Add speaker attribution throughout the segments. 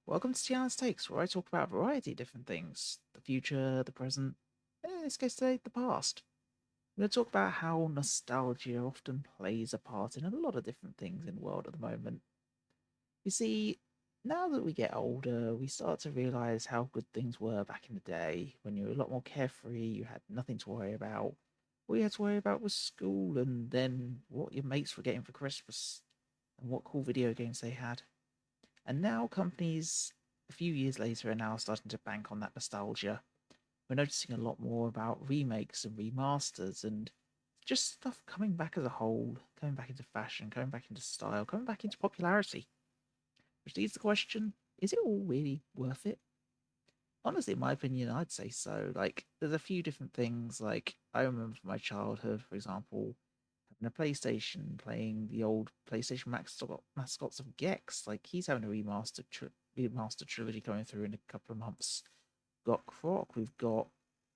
Speaker 1: Welcome to Teallen's Takes, where I talk about a variety of different things. The future, the present, and in this case today, the past. I'm going to talk about how nostalgia often plays a part in a lot of different things in the world at the moment. You see, now that we get older, we start to realise how good things were back in the day, when you were a lot more carefree, you had nothing to worry about. All you had to worry about was school and then what your mates were getting for Christmas and what cool video games they had. And now companies, a few years later, are now starting to bank on that nostalgia. We're noticing a lot more about remakes and remasters and just stuff coming back as a whole, coming back into fashion, coming back into style, coming back into popularity. Which leads to the question, is it all really worth it? Honestly, in my opinion, I'd say so. Like, there's a few different things. Like, I remember from my childhood, for example, having a PlayStation, playing the old PlayStation mascots of Gex. Like, he's having a remastered trilogy coming through in a couple of months. We've got Croc, we've got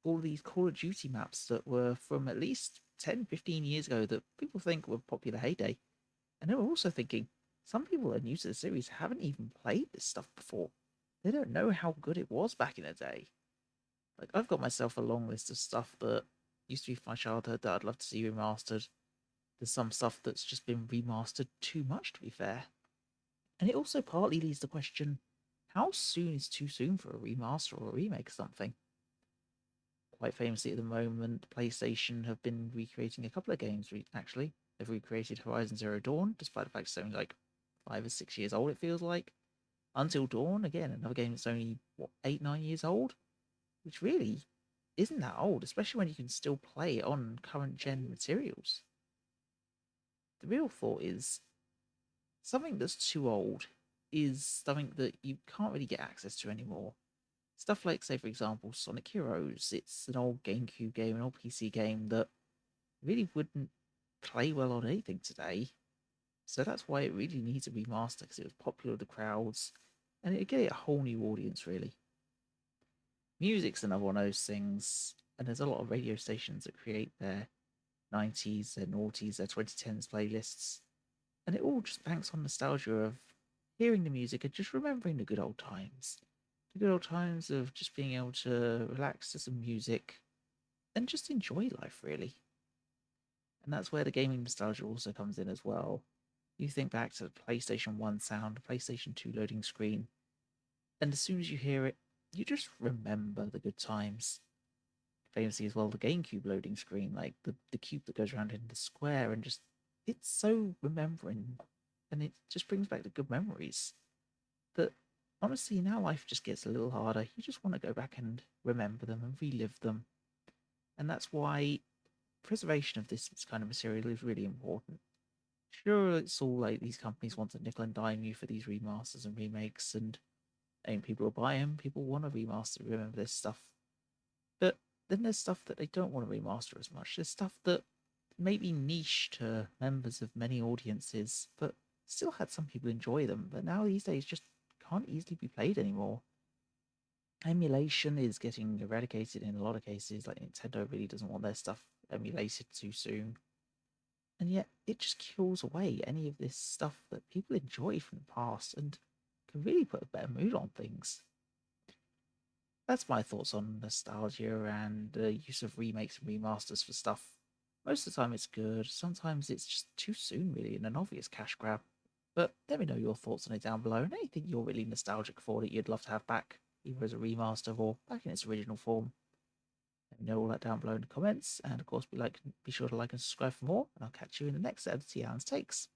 Speaker 1: all these Call of Duty maps that were from at least 10, 15 years ago that people think were popular heyday. And they were also thinking, some people that are new to the series haven't even played this stuff before. They don't know how good it was back in the day. Like, I've got myself a long list of stuff that used to be from my childhood that I'd love to see remastered. There's some stuff that's just been remastered too much, to be fair. And it also partly leads to the question, how soon is too soon for a remaster or a remake of something? Quite famously at the moment, PlayStation have been recreating a couple of games, actually. They've recreated Horizon Zero Dawn, despite the fact it's only like 5 or 6 years old, it feels like. Until Dawn, again, another game that's only, what, 8, 9 years old? Which really isn't that old, especially when you can still play it on current gen materials. The real thought is something that's too old is something that you can't really get access to anymore. Stuff like, say, for example, Sonic Heroes. It's an old GameCube game, an old PC game that really wouldn't play well on anything today. So that's why it really needs a remaster, because it was popular with the crowds, and it'd get a whole new audience, really. Music's another one of those things, and there's a lot of radio stations that create their 90s, their noughties, their 2010s playlists, and it all just banks on nostalgia of hearing the music and just remembering the good old times. The good old times of just being able to relax to some music and just enjoy life, really. And that's where the gaming nostalgia also comes in as well. You think back to the PlayStation 1 sound, the PlayStation 2 loading screen, and as soon as you hear it, you just remember the good times. Famously as well, the GameCube loading screen, like the cube that goes around in the square, and just it's so remembering, and it just brings back the good memories. But honestly, now life just gets a little harder. You just want to go back and remember them and relive them, and that's why preservation of this kind of material is really important. Sure, it's all like these companies want to nickel and dime you for these remasters and remakes, and people will buy them. People want to remaster, remember this stuff. But then there's stuff that they don't want to remaster as much. There's stuff that may be niche to members of many audiences, but still had some people enjoy them. But now these days just can't easily be played anymore. Emulation is getting eradicated in a lot of cases. Like Nintendo really doesn't want their stuff emulated too soon. And yet it just kills away any of this stuff that people enjoy from the past and can really put a better mood on things. That's my thoughts on nostalgia and the use of remakes and remasters for stuff. Most of the time it's good, sometimes it's just too soon, really, and an obvious cash grab. But let me know your thoughts on it down below and anything you're really nostalgic for that you'd love to have back, either as a remaster or back in its original form. Let me know all that down below in the comments, and of course, be sure to like and subscribe for more, and I'll catch you in the next episode of Tian's Takes.